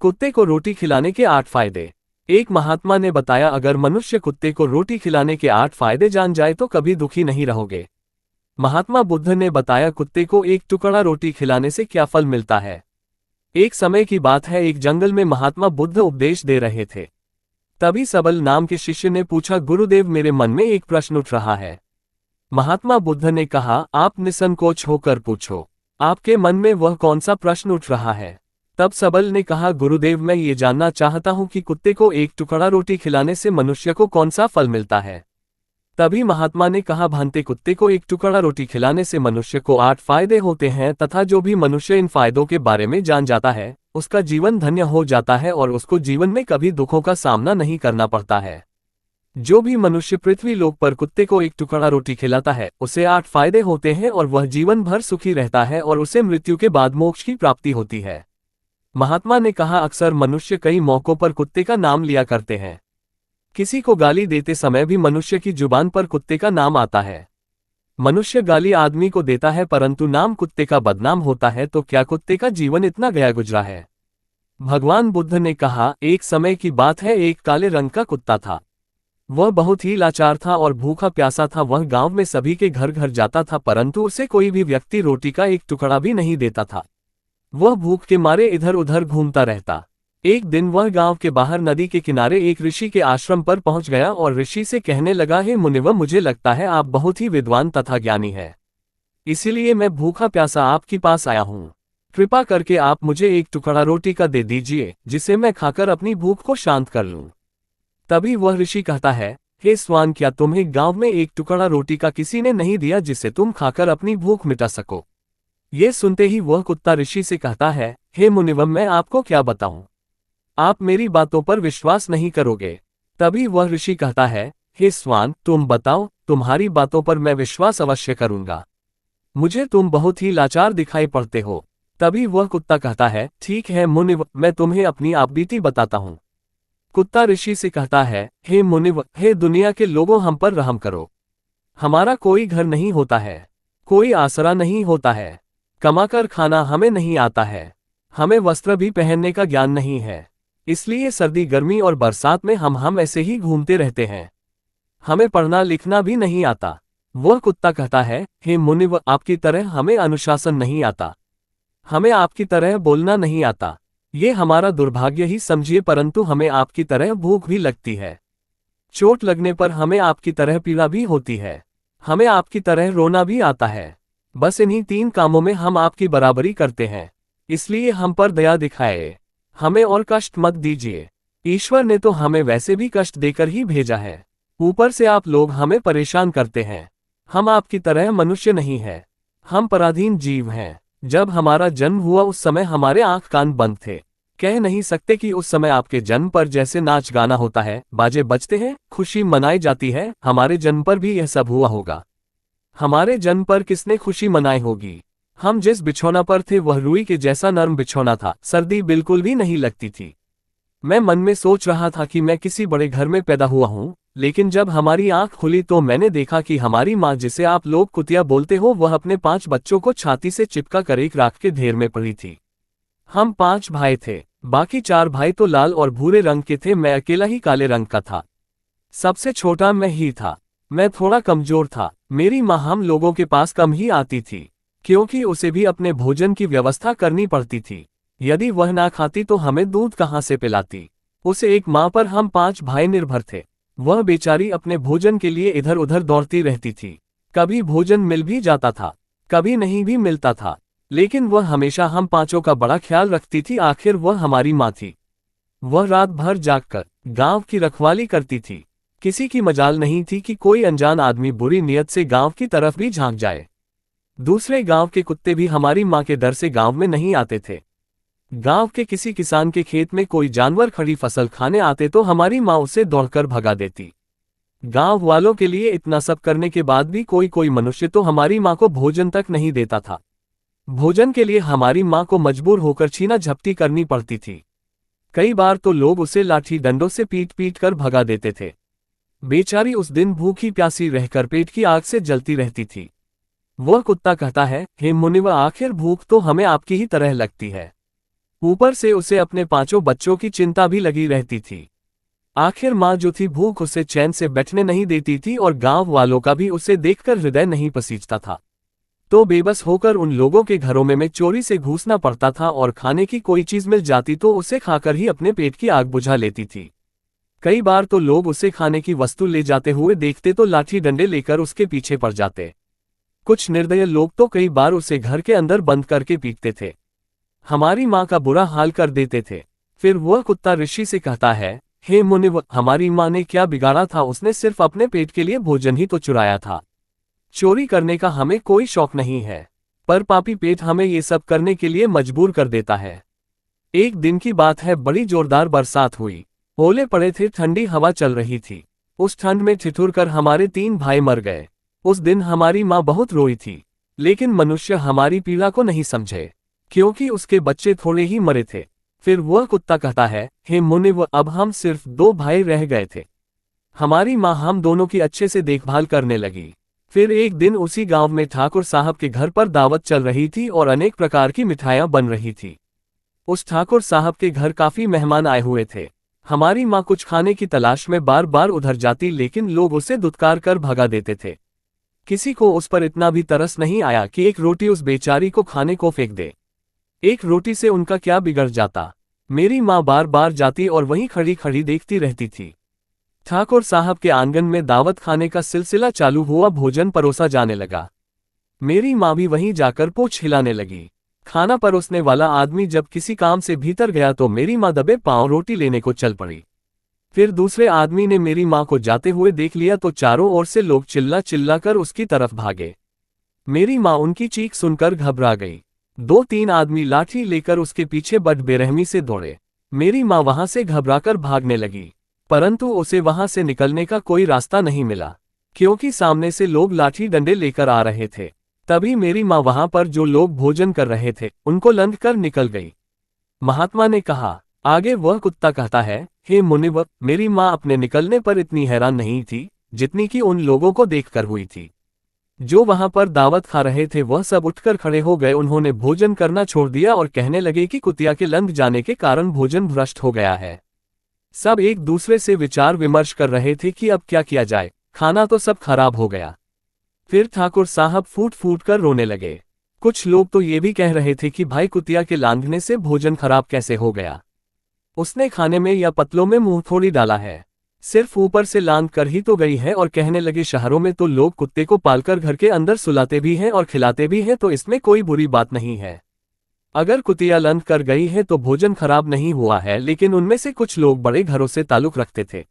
कुत्ते को रोटी खिलाने के 8 फायदे। एक महात्मा ने बताया, अगर मनुष्य कुत्ते को रोटी खिलाने के 8 फायदे जान जाए तो कभी दुखी नहीं रहोगे। महात्मा बुद्ध ने बताया, कुत्ते को एक टुकड़ा रोटी खिलाने से क्या फल मिलता है। एक समय की बात है, एक जंगल में महात्मा बुद्ध उपदेश दे रहे थे। तभी सबल नाम के शिष्य ने पूछा, गुरुदेव, मेरे मन में एक प्रश्न उठ रहा है। महात्मा बुद्ध ने कहा, आप निसंकोच होकर पूछो, आपके मन में वह कौन सा प्रश्न उठ रहा है। तब सबल ने कहा, गुरुदेव, मैं ये जानना चाहता हूं कि कुत्ते को एक टुकड़ा रोटी खिलाने से मनुष्य को कौन सा फल मिलता है। तभी महात्मा ने कहा, भांति कुत्ते को एक टुकड़ा रोटी खिलाने से मनुष्य को 8 फायदे होते हैं तथा जो भी मनुष्य इन फायदों के बारे में जान जाता है उसका जीवन धन्य हो जाता है और उसको जीवन में कभी दुखों का सामना नहीं करना पड़ता है। जो भी मनुष्य पृथ्वी लोक पर कुत्ते को एक टुकड़ा रोटी खिलाता है उसे 8 फायदे होते हैं और वह जीवन भर सुखी रहता है और उसे मृत्यु के बाद मोक्ष की प्राप्ति होती है। महात्मा ने कहा, अक्सर मनुष्य कई मौकों पर कुत्ते का नाम लिया करते हैं। किसी को गाली देते समय भी मनुष्य की जुबान पर कुत्ते का नाम आता है। मनुष्य गाली आदमी को देता है परंतु नाम कुत्ते का बदनाम होता है, तो क्या कुत्ते का जीवन इतना गया गुजरा है। भगवान बुद्ध ने कहा, एक समय की बात है, एक काले रंग का कुत्ता था। वह बहुत ही लाचार था और भूखा प्यासा था। वह गांव में सभी के घर घर जाता था परंतु उसे कोई भी व्यक्ति रोटी का एक टुकड़ा भी नहीं देता था। वह भूख के मारे इधर उधर घूमता रहता। एक दिन वह गांव के बाहर नदी के किनारे एक ऋषि के आश्रम पर पहुंच गया और ऋषि से कहने लगा, हे मुनिवर, मुझे लगता है आप बहुत ही विद्वान तथा ज्ञानी है, इसीलिए मैं भूखा प्यासा आपके पास आया हूं। कृपा करके आप मुझे एक टुकड़ा रोटी का दे दीजिए जिसे मैं खाकर अपनी भूख को शांत कर लूं। तभी वह ऋषि कहता है, हे स्वान, क्या तुम्हें गांव में एक टुकड़ा रोटी का किसी ने नहीं दिया जिसे तुम खाकर अपनी भूख मिटा सको। ये सुनते ही वह कुत्ता ऋषि से कहता है, हे मुनिवर, मैं आपको क्या बताऊं, आप मेरी बातों पर विश्वास नहीं करोगे। तभी वह ऋषि कहता है, हे स्वान, तुम बताओ, तुम्हारी बातों पर मैं विश्वास अवश्य करूंगा। मुझे तुम बहुत ही लाचार दिखाई पड़ते हो। तभी वह कुत्ता कहता है, ठीक है मुनिवर, मैं तुम्हें अपनी आप बीती बताता हूं। कुत्ता ऋषि से कहता है, हे मुनिवर, हे दुनिया के लोगों, हम पर रहम करो। हमारा कोई घर नहीं होता है, कोई आसरा नहीं होता है, कमाकर खाना हमें नहीं आता है, हमें वस्त्र भी पहनने का ज्ञान नहीं है, इसलिए सर्दी गर्मी और बरसात में हम ऐसे ही घूमते रहते हैं। हमें पढ़ना लिखना भी नहीं आता। वह कुत्ता कहता है, हे मुनिवर, आपकी तरह हमें अनुशासन नहीं आता, हमें आपकी तरह बोलना नहीं आता। ये हमारा दुर्भाग्य ही समझिए, परंतु हमें आपकी तरह भूख भी लगती है। चोट लगने पर हमें आपकी तरह पीड़ा भी होती है, हमें आपकी तरह रोना भी आता है। बस इन्हीं 3 कामों में हम आपकी बराबरी करते हैं, इसलिए हम पर दया दिखाए, हमें और कष्ट मत दीजिए। ईश्वर ने तो हमें वैसे भी कष्ट देकर ही भेजा है, ऊपर से आप लोग हमें परेशान करते हैं। हम आपकी तरह मनुष्य नहीं हैं, हम पराधीन जीव हैं। जब हमारा जन्म हुआ उस समय हमारे आंख कान बंद थे। कह नहीं सकते कि उस समय आपके जन्म पर जैसे नाच गाना होता है, बाजे बजते हैं, खुशी मनाई जाती है, हमारे जन्म पर भी यह सब हुआ होगा। हमारे जन्म पर किसने खुशी मनाई होगी। हम जिस बिछौना पर थे वह रुई के जैसा नरम बिछौना था, सर्दी बिल्कुल भी नहीं लगती थी। मैं मन में सोच रहा था कि मैं किसी बड़े घर में पैदा हुआ हूँ, लेकिन जब हमारी आंख खुली तो मैंने देखा कि हमारी माँ, जिसे आप लोग कुतिया बोलते हो, वह अपने 5 बच्चों को छाती से चिपका कर एक राख के ढेर में पड़ी थी। हम 5 भाई थे, बाकी 4 भाई तो लाल और भूरे रंग के थे, मैं अकेला ही काले रंग का था। सबसे छोटा मैं ही था। मैं थोड़ा कमजोर था। मेरी माँ हम लोगों के पास कम ही आती थी, क्योंकि उसे भी अपने भोजन की व्यवस्था करनी पड़ती थी। यदि वह ना खाती तो हमें दूध कहाँ से पिलाती। उसे एक माँ पर हम 5 भाई निर्भर थे। वह बेचारी अपने भोजन के लिए इधर उधर दौड़ती रहती थी। कभी भोजन मिल भी जाता था, कभी नहीं भी मिलता था, लेकिन वह हमेशा हम 5 का बड़ा ख्याल रखती थी। आखिर वह हमारी माँ थी। वह रात भर जागकर गांव की रखवाली करती थी। किसी की मजाल नहीं थी कि कोई अनजान आदमी बुरी नियत से गांव की तरफ भी झांक जाए। दूसरे गांव के कुत्ते भी हमारी माँ के डर से गांव में नहीं आते थे। गांव के किसी किसान के खेत में कोई जानवर खड़ी फसल खाने आते तो हमारी माँ उसे दौड़कर भगा देती। गांव वालों के लिए इतना सब करने के बाद भी कोई मनुष्य तो हमारी माँ को भोजन तक नहीं देता था। भोजन के लिए हमारी माँ को मजबूर होकर छीना झपटी करनी पड़ती थी। कई बार तो लोग उसे लाठी डंडों से पीट पीट कर भगा देते थे। बेचारी उस दिन भूखी प्यासी रहकर पेट की आग से जलती रहती थी। वह कुत्ता कहता है, हे मुनिवर, आखिर भूख तो हमें आपकी ही तरह लगती है। ऊपर से उसे अपने 5 बच्चों की चिंता भी लगी रहती थी। आखिर माँ जो थी भूख उसे चैन से बैठने नहीं देती थी और गांव वालों का भी उसे देखकर हृदय नहीं पसीजता था। तो बेबस होकर उन लोगों के घरों में चोरी से घुसना पड़ता था और खाने की कोई चीज मिल जाती तो उसे खाकर ही अपने पेट की आग बुझा लेती थी। कई बार तो लोग उसे खाने की वस्तु ले जाते हुए देखते तो लाठी डंडे लेकर उसके पीछे पड़ जाते। कुछ निर्दयी लोग तो कई बार उसे घर के अंदर बंद करके पीटते थे। हमारी माँ का बुरा हाल कर देते थे। फिर वह कुत्ता ऋषि से कहता है, हे मुनिव, हमारी माँ ने क्या बिगाड़ा था? उसने सिर्फ अपने पेट के लिए भोजन ही तो चुराया था। चोरी करने का हमें कोई शौक नहीं है, पर पापी पेट हमें ये सब करने के लिए मजबूर कर देता है। एक दिन की बात है, बड़ी जोरदार बरसात हुई। ओले पड़े थे, ठंडी हवा चल रही थी। उस ठंड में ठिठुर कर हमारे 3 भाई मर गए। उस दिन हमारी माँ बहुत रोई थी, लेकिन मनुष्य हमारी पीड़ा को नहीं समझे, क्योंकि उसके बच्चे थोड़े ही मरे थे। फिर वह कुत्ता कहता है, हे मुनिव, अब हम सिर्फ 2 भाई रह गए थे। हमारी माँ हम दोनों की अच्छे से देखभाल करने लगी। फिर एक दिन उसी गांव में ठाकुर साहब के घर पर दावत चल रही थी और अनेक प्रकार की मिठाइयां बन रही थी। उस ठाकुर साहब के घर काफी मेहमान आए हुए थे। हमारी माँ कुछ खाने की तलाश में बार बार उधर जाती, लेकिन लोग उसे दुत्कार कर भगा देते थे। किसी को उस पर इतना भी तरस नहीं आया कि एक रोटी उस बेचारी को खाने को फेंक दे। एक रोटी से उनका क्या बिगड़ जाता? मेरी माँ बार बार जाती और वहीं खड़ी खड़ी देखती रहती थी। ठाकुर साहब के आंगन में दावत खाने का सिलसिला चालू हुआ, भोजन परोसा जाने लगा। मेरी माँ भी वहीं जाकर पूंछ हिलाने लगी। खाना परोसने वाला आदमी जब किसी काम से भीतर गया तो मेरी माँ दबे पांव रोटी लेने को चल पड़ी। फिर दूसरे आदमी ने मेरी माँ को जाते हुए देख लिया तो चारों ओर से लोग चिल्ला चिल्ला कर उसकी तरफ भागे। मेरी माँ उनकी चीख सुनकर घबरा गई। 2-3 आदमी लाठी लेकर उसके पीछे बड़ बेरहमी से दौड़े। मेरी माँ वहां से घबराकर भागने लगी, परंतु उसे वहां से निकलने का कोई रास्ता नहीं मिला, क्योंकि सामने से लोग लाठी डंडे लेकर आ रहे थे। तभी मेरी माँ वहां पर जो लोग भोजन कर रहे थे उनको लंघ कर निकल गई। महात्मा ने कहा। आगे वह कुत्ता कहता है, हे मुनिव, मेरी माँ अपने निकलने पर इतनी हैरान नहीं थी जितनी कि उन लोगों को देखकर हुई थी। जो वहां पर दावत खा रहे थे वह सब उठकर खड़े हो गए। उन्होंने भोजन करना छोड़ दिया और कहने लगे कि कुतिया के लंघ जाने के कारण भोजन भ्रष्ट हो गया है। सब एक दूसरे से विचार विमर्श कर रहे थे कि अब क्या किया जाए, खाना तो सब खराब हो गया। फिर ठाकुर साहब फूट फूट कर रोने लगे। कुछ लोग तो ये भी कह रहे थे कि भाई कुतिया के लांघने से भोजन खराब कैसे हो गया? उसने खाने में या पतलों में मुंह थोड़ी डाला है, सिर्फ ऊपर से लांघ कर ही तो गई है। और कहने लगे, शहरों में तो लोग कुत्ते को पालकर घर के अंदर सुलाते भी हैं और खिलाते भी हैं, तो इसमें कोई बुरी बात नहीं है। अगर कुतिया लंघ कर गई है तो भोजन खराब नहीं हुआ है। लेकिन उनमें से कुछ लोग बड़े घरों से ताल्लुक रखते थे,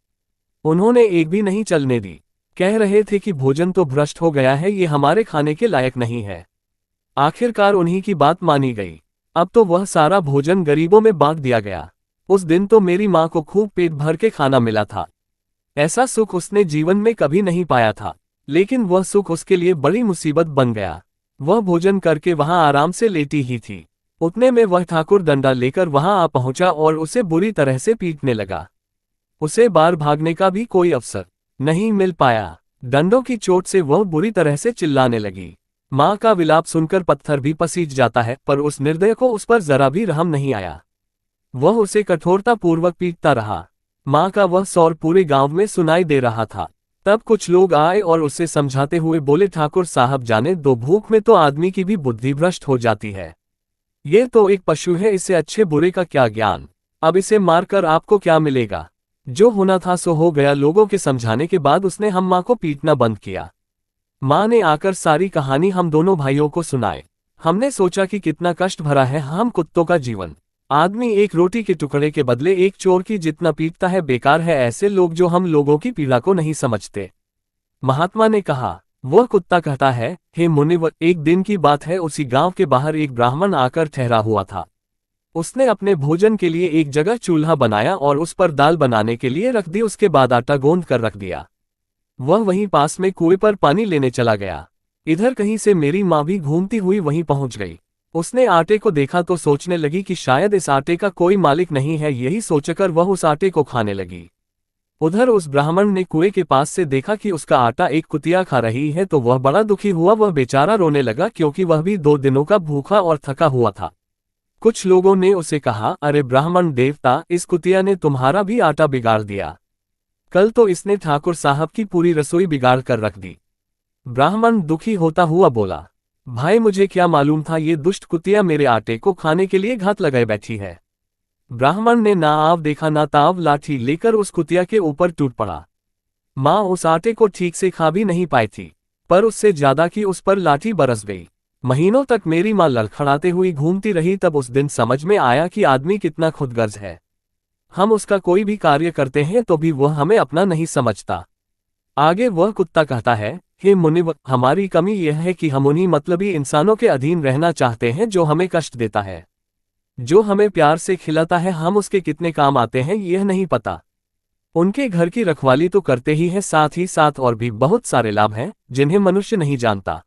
उन्होंने एक भी नहीं चलने दी। कह रहे थे कि भोजन तो भ्रष्ट हो गया है, ये हमारे खाने के लायक नहीं है। आखिरकार उन्हीं की बात मानी गई। अब तो वह सारा भोजन गरीबों में बांट दिया गया। उस दिन तो मेरी माँ को खूब पेट भर के खाना मिला था। ऐसा सुख उसने जीवन में कभी नहीं पाया था, लेकिन वह सुख उसके लिए बड़ी मुसीबत बन गया। वह भोजन करके वहां आराम से लेटी ही थी, उतने में वह ठाकुर डंडा लेकर वहां आ पहुंचा और उसे बुरी तरह से पीटने लगा। उसे बाहर भागने का भी कोई अवसर नहीं मिल पाया। डंडों की चोट से वह बुरी तरह से चिल्लाने लगी। माँ का विलाप सुनकर पत्थर भी पसीज जाता है, पर उस निर्दय को उस पर जरा भी रहम नहीं आया। वह उसे कठोरता पूर्वक पीटता रहा। माँ का वह सौर पूरे गांव में सुनाई दे रहा था। तब कुछ लोग आए और उसे समझाते हुए बोले, ठाकुर साहब जाने दो, भूख में तो आदमी की भी बुद्धि भ्रष्ट हो जाती है। ये तो एक पशु है, इसे अच्छे बुरे का क्या ज्ञान? अब इसे मारकर आपको क्या मिलेगा? जो होना था सो हो गया। लोगों के समझाने के बाद उसने हम माँ को पीटना बंद किया। माँ ने आकर सारी कहानी हम दोनों भाइयों को सुनाई। हमने सोचा कि कितना कष्ट भरा है हम कुत्तों का जीवन। आदमी एक रोटी के टुकड़े के बदले एक चोर की जितना पीटता है, बेकार है ऐसे लोग जो हम लोगों की पीड़ा को नहीं समझते। महात्मा ने कहा। वह कुत्ता कहता है, हे मुनिवर, एक दिन की बात है, उसी गांव के बाहर एक ब्राह्मण आकर ठहरा हुआ था। उसने अपने भोजन के लिए एक जगह चूल्हा बनाया और उस पर दाल बनाने के लिए रख दी। उसके बाद आटा गोंद कर रख दिया। वह वहीं पास में कुएं पर पानी लेने चला गया। इधर कहीं से मेरी माँ भी घूमती हुई वहीं पहुंच गई। उसने आटे को देखा तो सोचने लगी कि शायद इस आटे का कोई मालिक नहीं है। यही सोचकर वह उस आटे को खाने लगी। उधर उस ब्राह्मण ने कुएं के पास से देखा कि उसका आटा एक कुतिया खा रही है, तो वह बड़ा दुखी हुआ। वह बेचारा रोने लगा, क्योंकि वह भी 2 दिनों का भूखा और थका हुआ था। कुछ लोगों ने उसे कहा, अरे ब्राह्मण देवता, इस कुतिया ने तुम्हारा भी आटा बिगाड़ दिया। कल तो इसने ठाकुर साहब की पूरी रसोई बिगाड़ कर रख दी। ब्राह्मण दुखी होता हुआ बोला, भाई मुझे क्या मालूम था ये दुष्ट कुतिया मेरे आटे को खाने के लिए घात लगाए बैठी है। ब्राह्मण ने ना आव देखा ना ताव लाठी लेकर उस कुतिया के ऊपर टूट पड़ा। माँ उस आटे को ठीक से खा भी नहीं पाई थी, पर उससे ज्यादा की उस पर लाठी बरस गई। महीनों तक मेरी माँ लड़खड़ाते हुई घूमती रही, तब उस दिन समझ में आया कि आदमी कितना खुदगर्ज है। हम उसका कोई भी कार्य करते हैं तो भी वह हमें अपना नहीं समझता। आगे वह कुत्ता कहता है, हे मुनिव, हमारी कमी यह है कि हम उन्हीं मतलबी इंसानों के अधीन रहना चाहते हैं जो हमें कष्ट देता है। जो हमें प्यार से खिलाता है, हम उसके कितने काम आते हैं यह नहीं पता। उनके घर की रखवाली तो करते ही है, साथ ही साथ और भी बहुत सारे लाभ हैं जिन्हें मनुष्य नहीं जानता।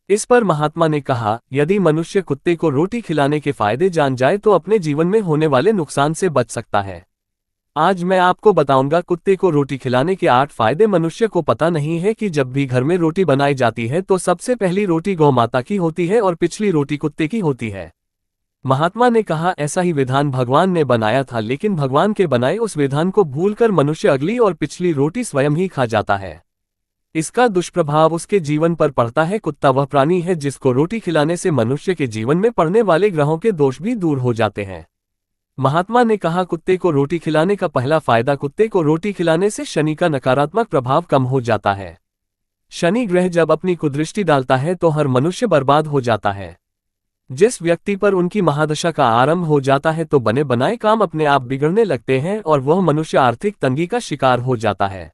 इस पर महात्मा ने कहा, यदि मनुष्य कुत्ते को रोटी खिलाने के फायदे जान जाए तो अपने जीवन में होने वाले नुकसान से बच सकता है। आज मैं आपको बताऊंगा कुत्ते को रोटी खिलाने के 8 फायदे। मनुष्य को पता नहीं है कि जब भी घर में रोटी बनाई जाती है तो सबसे पहली रोटी गौ माता की होती है और पिछली रोटी कुत्ते की होती है। महात्मा ने कहा, ऐसा ही विधान भगवान ने बनाया था, लेकिन भगवान के बनाए उस विधान को भूलकर मनुष्य अगली और पिछली रोटी स्वयं ही खा जाता है। इसका दुष्प्रभाव उसके जीवन पर पड़ता है। कुत्ता वह प्राणी है जिसको रोटी खिलाने से मनुष्य के जीवन में पड़ने वाले ग्रहों के दोष भी दूर हो जाते हैं। महात्मा ने कहा, कुत्ते को रोटी खिलाने का पहला फायदा, कुत्ते को रोटी खिलाने से शनि का नकारात्मक प्रभाव कम हो जाता है। शनि ग्रह जब अपनी कुदृष्टि डालता है तो हर मनुष्य बर्बाद हो जाता है। जिस व्यक्ति पर उनकी महादशा का आरंभ हो जाता है तो बने बनाए काम अपने आप बिगड़ने लगते हैं और वह मनुष्य आर्थिक तंगी का शिकार हो जाता है।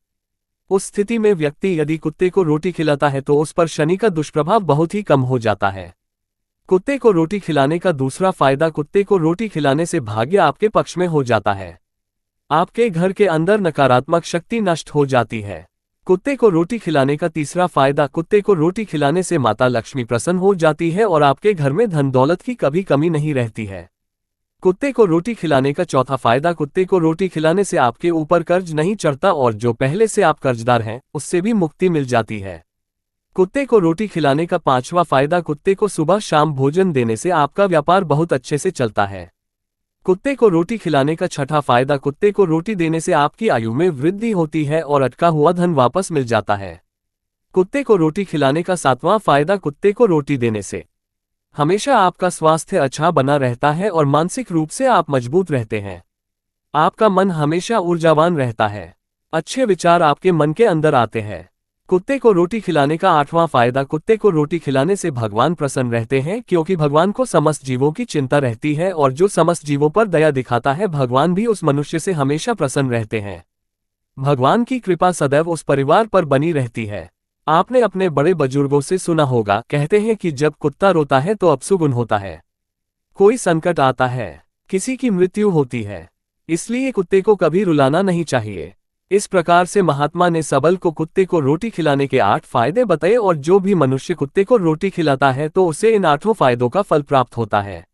उस स्थिति में व्यक्ति यदि कुत्ते को रोटी खिलाता है तो उस पर शनि का दुष्प्रभाव बहुत ही कम हो जाता है। कुत्ते को रोटी खिलाने का दूसरा फायदा, कुत्ते को रोटी खिलाने से भाग्य आपके पक्ष में हो जाता है। आपके घर के अंदर नकारात्मक शक्ति नष्ट हो जाती है। कुत्ते को रोटी खिलाने का तीसरा फायदा, कुत्ते को रोटी खिलाने से माता लक्ष्मी प्रसन्न हो जाती है और आपके घर में धन दौलत की कभी कमी नहीं रहती है। कुत्ते को रोटी खिलाने का चौथा फायदा, कुत्ते को रोटी खिलाने से आपके ऊपर कर्ज नहीं चढ़ता और जो पहले से आप कर्जदार हैं उससे भी मुक्ति मिल जाती है। कुत्ते को रोटी खिलाने का पांचवा फायदा, कुत्ते को सुबह शाम भोजन देने से आपका व्यापार बहुत अच्छे से चलता है। कुत्ते को रोटी खिलाने का छठा फायदा, कुत्ते को रोटी देने से आपकी आयु में वृद्धि होती है और अटका हुआ धन वापस मिल जाता है। कुत्ते को रोटी खिलाने का सातवां फायदा, कुत्ते को रोटी देने से हमेशा आपका स्वास्थ्य अच्छा बना रहता है और मानसिक रूप से आप मजबूत रहते हैं। आपका मन हमेशा ऊर्जावान रहता है। अच्छे विचार आपके मन के अंदर आते हैं। कुत्ते को रोटी खिलाने का आठवां फायदा, कुत्ते को रोटी खिलाने से भगवान प्रसन्न रहते हैं, क्योंकि भगवान को समस्त जीवों की चिंता रहती है और जो समस्त जीवों पर दया दिखाता है भगवान भी उस मनुष्य से हमेशा प्रसन्न रहते हैं। भगवान की कृपा सदैव उस परिवार पर बनी रहती है। आपने अपने बड़े बुजुर्गों से सुना होगा, कहते हैं कि जब कुत्ता रोता है तो अपशुगुन होता है, कोई संकट आता है, किसी की मृत्यु होती है, इसलिए कुत्ते को कभी रुलाना नहीं चाहिए। इस प्रकार से महात्मा ने सबल को कुत्ते को रोटी खिलाने के 8 फायदे बताए और जो भी मनुष्य कुत्ते को रोटी खिलाता है तो उसे इन 8 फायदों का फल प्राप्त होता है।